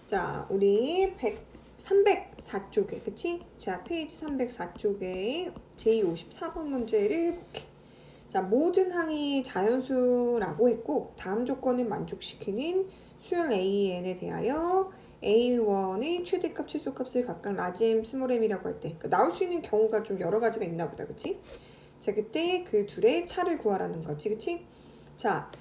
자, 우리 304쪽에, 그치? 자, 페이지 304쪽에 제54번 문제를 볼게. 자, 모든 항이 자연수라고 했고, 다음 조건을 만족시키는 수열 AN에 대하여 A1의 최대값, 최소값을 각각 라지 M, 스몰 m이라고 할 때, 그러니까 나올 수 있는 경우가 좀 여러 가지가 있나 보다, 그치? 자, 그때 그 둘의 차를 구하라는 거지, 그치? 자,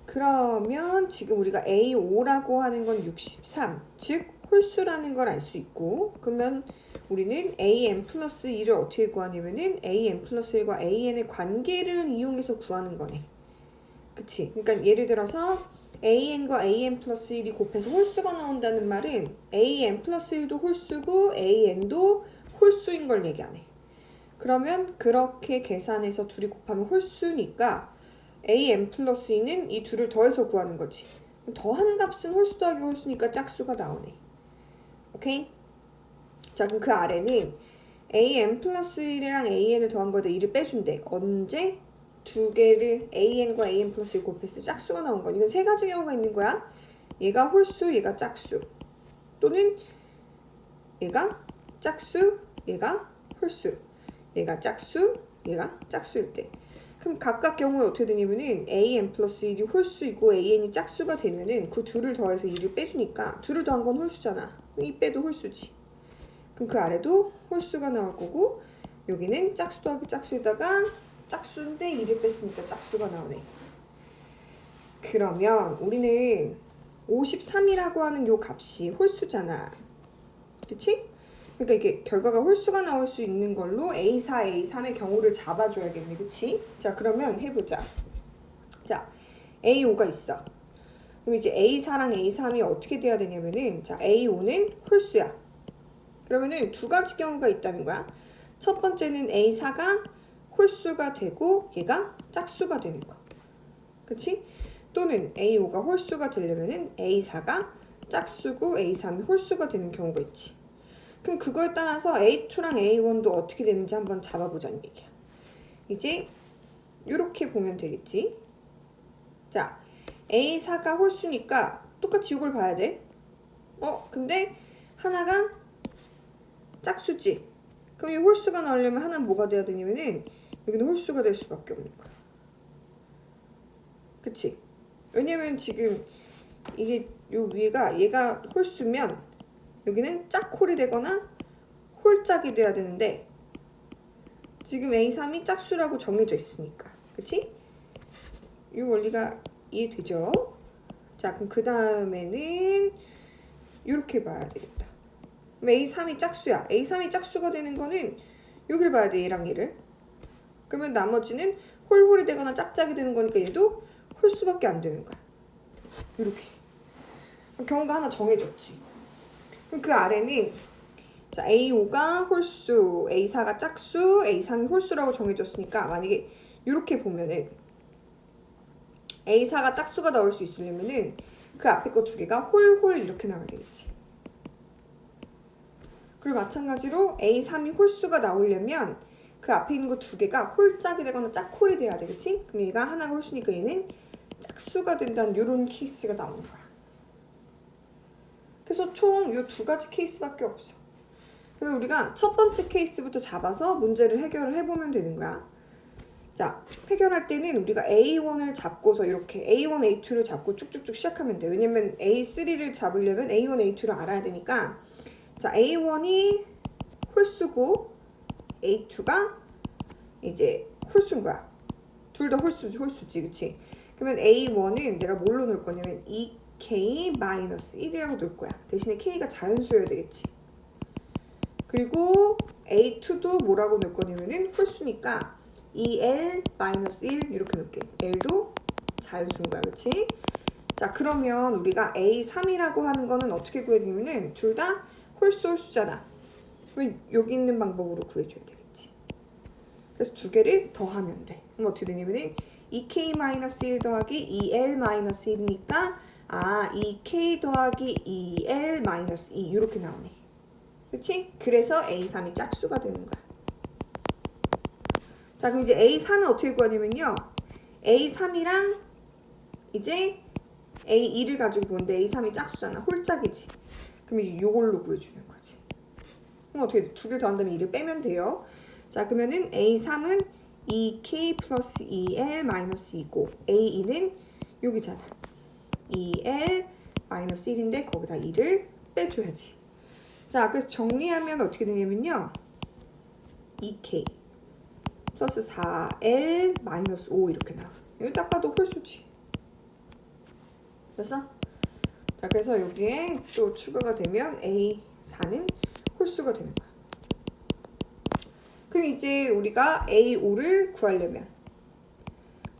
그러면 지금 우리가 A5라고 하는 건 63, 즉 홀수라는 걸 알 수 있고, 그러면 우리는 AN 플러스 2를 어떻게 구하냐면은 AN 플러스 1과 AN의 관계를 이용해서 구하는 거네. 그치? 그러니까 예를 들어서 AN과 AN 플러스 1이 곱해서 홀수가 나온다는 말은 AN 플러스 1도 홀수고 AN도 홀수인 걸 얘기하네. 그러면 그렇게 계산해서 둘이 곱하면 홀수니까 AN 플러스 2는 이 둘을 더해서 구하는 거지. 더한 값은 홀수 더하기 홀수니까 짝수가 나오네. 오케이? 자, 그럼 그 아래는 AN 플러스 1이랑 AN을 더한 거에다 2를 빼준대. 언제? 두 개를 AN과 AN 플러스 1 곱했을 때 짝수가 나온 거야. 이건 세 가지 경우가 있는 거야. 얘가 홀수, 얘가 짝수. 또는 얘가 짝수, 얘가 홀수. 얘가 짝수, 얘가 짝수일 때. 그럼 각각 경우에 어떻게 되냐면은 AN 플러스 1이 홀수이고 AN이 짝수가 되면은 그 둘을 더해서 2를 빼주니까 둘을 더한 건 홀수잖아. 이 빼도 홀수지. 그럼 그 아래도 홀수가 나올 거고 여기는 짝수 더하기 짝수에다가 짝수인데 2를 뺐으니까 짝수가 나오네. 그러면 우리는 53이라고 하는 요 값이 홀수잖아. 그치? 그러니까 이게 결과가 홀수가 나올 수 있는 걸로 A4, A3의 경우를 잡아줘야겠네. 그치? 자, 그러면 해보자. 자, A5가 있어. 그럼 이제 A4랑 A3이 어떻게 돼야 되냐면은, 자, A5는 홀수야. 그러면은 두 가지 경우가 있다는 거야. 첫 번째는 A4가 홀수가 되고 얘가 짝수가 되는 거. 그치? 또는 A5가 홀수가 되려면은 A4가 짝수고 A3이 홀수가 되는 경우가 있지. 그럼 그거에 따라서 A2랑 A1도 어떻게 되는지 한번 잡아보자는 얘기야. 이제 이렇게 보면 되겠지. 자, A4가 홀수니까 똑같이 이걸 봐야 돼. 근데 하나가 짝수지. 그럼 이 홀수가 나오려면 하나는 뭐가 돼야 되냐면은 여기는 홀수가 될 수밖에 없는 거야. 그치? 왜냐면 지금 이게 요 위가 얘가 홀수면 여기는 짝홀이 되거나 홀짝이 돼야 되는데 지금 A3이 짝수라고 정해져 있으니까. 그치? 이 원리가 이해되죠? 자, 그럼 그 다음에는 이렇게 봐야 되겠다. A3이 짝수야. A3이 짝수가 되는 거는 여기를 봐야 돼. 얘랑 얘를. 그러면 나머지는 홀홀이 되거나 짝짝이 되는 거니까 얘도 홀수밖에 안 되는 거야. 이렇게. 경우가 하나 정해졌지. 그럼 그 아래는 자, A5가 홀수, A4가 짝수, A3이 홀수라고 정해졌으니까 만약에 이렇게 보면은 A4가 짝수가 나올 수 있으려면은 그 앞에 거 두 개가 홀홀 이렇게 나와야 되겠지. 그리고 마찬가지로 A3이 홀수가 나오려면 그 앞에 있는 거 두 개가 홀짝이 되거나 짝홀이 돼야 되겠지? 그럼 얘가 하나가 홀수니까 얘는 짝수가 된다는 이런 케이스가 나오는 거야. 그래서 총 이 두 가지 케이스밖에 없어. 그래서 우리가 첫 번째 케이스부터 잡아서 문제를 해결을 해보면 되는 거야. 자, 해결할 때는 우리가 A1을 잡고서 이렇게 A1, A2를 잡고 쭉쭉쭉 시작하면 돼. 왜냐면 A3를 잡으려면 A1, A2를 알아야 되니까 자, A1이 홀수고 A2가 이제 홀수인 거야. 둘 다 홀수지, 그치? 그러면 A1은 내가 뭘로 놓을 거냐면 2K-1이라고 놓을 거야. 대신에 K가 자연수여야 되겠지. 그리고 A2도 뭐라고 놓을 거냐면은 홀수니까 2L-1 이렇게 놓을게. L도 자연수인 거야, 그치? 자, 그러면 우리가 A3이라고 하는 거는 어떻게 구해야 되냐면은 둘 다 홀수잖아. 그럼 여기 있는 방법으로 구해줘야 되겠지. 그래서 두 개를 더하면 돼. 그럼 어떻게 되냐면은 2K-1 더하기 2L-1이니까 2K 더하기 2L-2 이렇게 나오네. 그치? 그래서 A3이 짝수가 되는 거야. 자, 그럼 이제 A4는 어떻게 구하냐면요. A3이랑 이제 A2를 가지고 보는데 A3이 짝수잖아. 홀짝이지. 그럼 이제 요걸로 구해주는 거지. 그럼 어떻게 돼? 두 개 더한 다음에 2를 빼면 돼요. 자, 그러면은 A3은 2K 플러스 2L 마이너스 2고 A2는 여기잖아. 2L 마이너스 1인데 거기다 2를 빼줘야지. 자, 그래서 정리하면 어떻게 되냐면요. 2K 플러스 4L 마이너스 5 이렇게 나와. 이거 딱 봐도 홀수지. 됐어? 자, 그래서 여기에 또 추가가 되면 A4는 홀수가 되는 거야. 그럼 이제 우리가 A5를 구하려면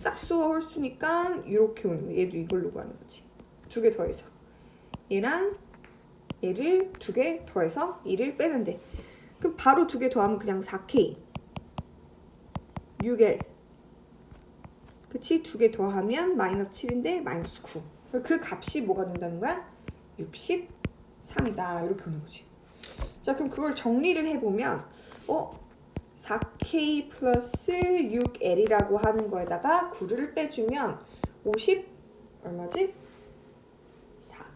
짝수와 홀수니까 이렇게 오는 거야. 얘도 이걸로 구하는 거지. 두 개 더해서. 얘랑 얘를 두 개 더해서 2를 빼면 돼. 그럼 바로 두 개 더하면 그냥 4K 6L 그치? 두 개 더하면 마이너스 7인데 마이너스 9. 그 값이 뭐가 된다는 거야? 63이다. 이렇게 오는 거지. 자, 그럼 그걸 정리를 해보면 4K 플러스 6L이라고 하는 거에다가 9를 빼주면 50 얼마지? 4.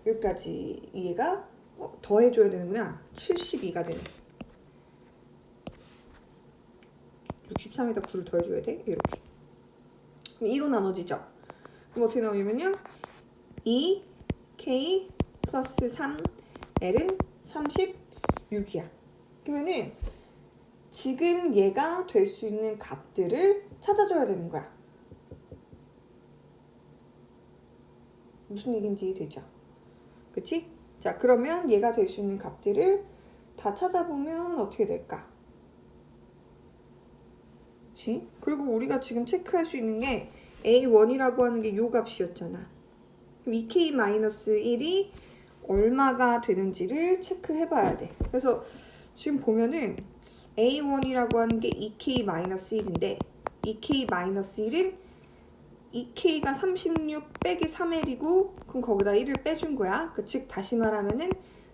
여기까지 이해가 더해줘야 되는구나. 72가 되네. 63에다 9를 더해줘야 돼. 이렇게. 그럼 2로 나눠지죠. 그럼 어떻게 나오냐면요. 2K 플러스 3L은 36이야. 그러면은 지금 얘가 될 수 있는 값들을 찾아줘야 되는 거야. 무슨 얘기인지 되죠? 그치? 자, 그러면 얘가 될 수 있는 값들을 다 찾아보면 어떻게 될까? 그치? 그리고 우리가 지금 체크할 수 있는 게 A1이라고 하는 게 요 값이었잖아. 그럼 2K-1이 얼마가 되는지를 체크해 봐야 돼. 그래서 지금 보면은 A1이라고 하는 게 2K-1인데 2K-1은 2K가 36 빼기 3L이고 그럼 거기다 1을 빼준 거야. 즉 다시 말하면은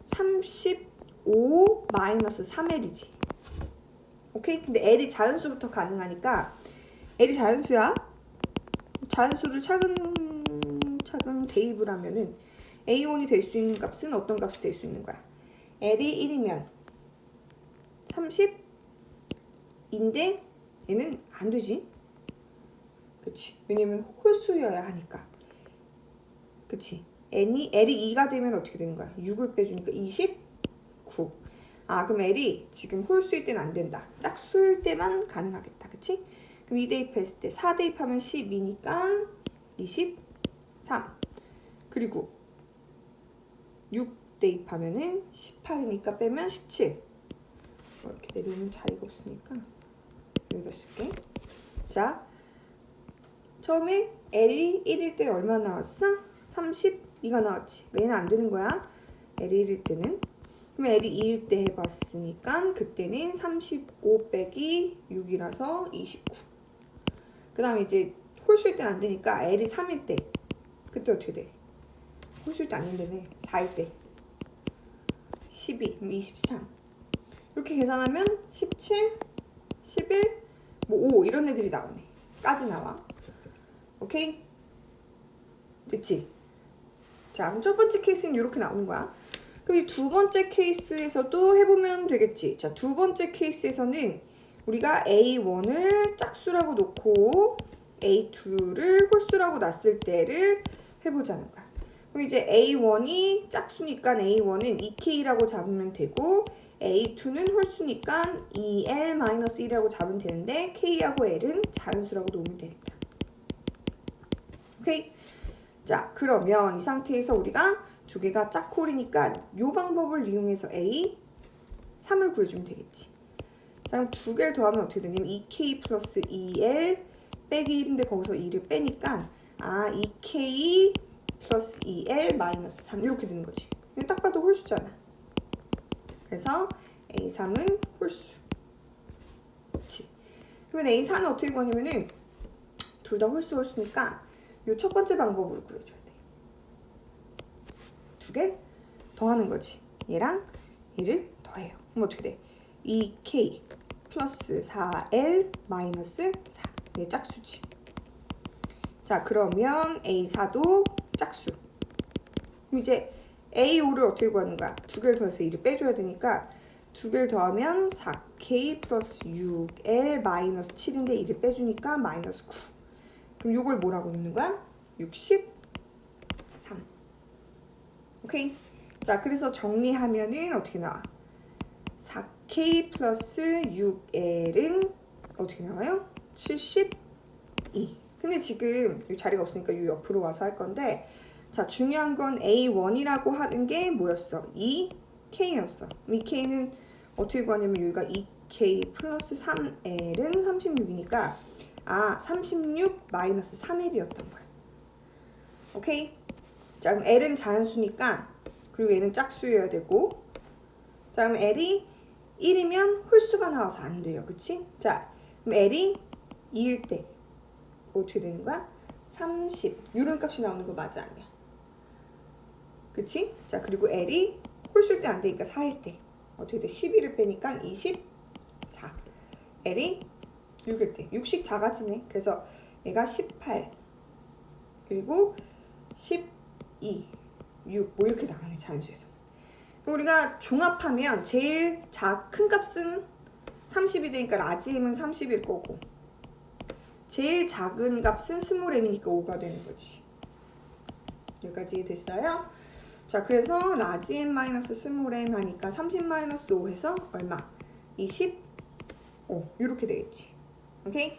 35 마이너스 3L이지. 오케이? 근데 L이 자연수부터 가능하니까 L이 자연수야. 자연수를 차근차근 대입을 하면은 A1이 될 수 있는 값은 어떤 값이 될 수 있는 거야? L이 1이면 30인데 얘는 안 되지. 그치? 왜냐면 홀수여야 하니까. 그치? L이 2가 되면 어떻게 되는 거야? 6을 빼주니까 29. 아, 그럼 L이 지금 홀수일 때는 안 된다. 짝수일 때만 가능하겠다. 그치? 그럼 2 대입했을 때 4 대입하면 12니까 23. 그리고 6 대입하면은 18이니까 빼면 17. 이렇게 내려오면 자리가 없으니까 여기다 쓸게. 자, 처음에 L이 1일 때 얼마 나왔어? 32가 나왔지. 얘는 안 되는 거야. L이 1일 때는. 그럼 L이 2일 때 해봤으니까 그때는 35 빼기 6이라서 29. 그 다음에 이제 홀수일 때는 안 되니까 L이 3일 때 그때 어떻게 돼? 홀수일 때 안 된다며. 4일 때 12, 그럼 23. 이렇게 계산하면 17, 11, 뭐 5 이런 애들이 나오네. 까지 나와. 오케이? 됐지? 자, 그럼 첫 번째 케이스는 이렇게 나오는 거야. 그럼 이 두 번째 케이스에서도 해보면 되겠지. 자, 두 번째 케이스에서는 우리가 A1을 짝수라고 놓고 A2를 홀수라고 놨을 때를 해보자는 거야. 그럼 이제 A1이 짝수니까 A1은 2K라고 잡으면 되고 A2는 홀수니까 2L-1이라고 잡으면 되는데 K하고 L은 자연수라고 놓으면 되겠다. 오케이? 자, 그러면 이 상태에서 우리가 두 개가 짝홀이니까 이 방법을 이용해서 A 3을 구해주면 되겠지. 자, 그럼 두 개를 더하면 어떻게 되냐면 2K 플러스 2L 빼기 1인데 거기서 2를 빼니까 2K 플러스 2L 마이너스 3 이렇게 되는 거지. 딱 봐도 홀수잖아. 그래서 A3은 홀수. 그치? 그러면 A4는 어떻게 구하냐면은 둘 다 홀수니까 이 첫 번째 방법으로 구해줘야 돼. 두 개 더하는 거지. 얘랑 얘를 더해요. 그럼 어떻게 돼? 2K 플러스 4L 마이너스 4. 얘 짝수지. 자, 그러면 A4도 짝수. 그럼 이제 A5를 어떻게 구하는 거야? 두 개를 더해서 2를 빼줘야 되니까 두 개를 더하면 4K 플러스 6L 마이너스 7인데 2를 빼주니까 마이너스 9. 그럼 요걸 뭐라고 넣는 거야? 63. 오케이? 자, 그래서 정리하면은 어떻게 나와? 4K 플러스 6L은 어떻게 나와요? 72. 근데 지금 이 자리가 없으니까 이 옆으로 와서 할 건데, 자, 중요한 건 A1이라고 하는 게 뭐였어? 2K였어. 이 K는 어떻게 구하냐면 여기가 2K 플러스 3L은 36이니까 36 마이너스 3L이었던 거야. 오케이? 자, 그럼 L은 자연수니까, 그리고 얘는 짝수여야 되고, 자, 그럼 L이 1이면 홀수가 나와서 안 돼요. 그치? 자, 그럼 L이 2일 때 어떻게 되는 거야? 30. 이런 값이 나오는 거 맞아, 아니야? 그치? 자, 그리고 L이 홀수일 때 안 되니까 4일 때 어떻게 돼? 11을 빼니까 24. L이 6일 때 6씩 작아지네. 그래서 얘가 18 그리고 12 6 뭐 이렇게 나가네, 자연수에서. 우리가 종합하면 제일 큰 값은 30이 되니까 라지 M은 30일 거고, 제일 작은 값은 스몰 m이니까 5가 되는 거지. 여기까지 됐어요? 자, 그래서 라지 M 마이너스 스몰 m 하니까 30 마이너스 5 해서 얼마? 25 이렇게 되겠지. 오케이?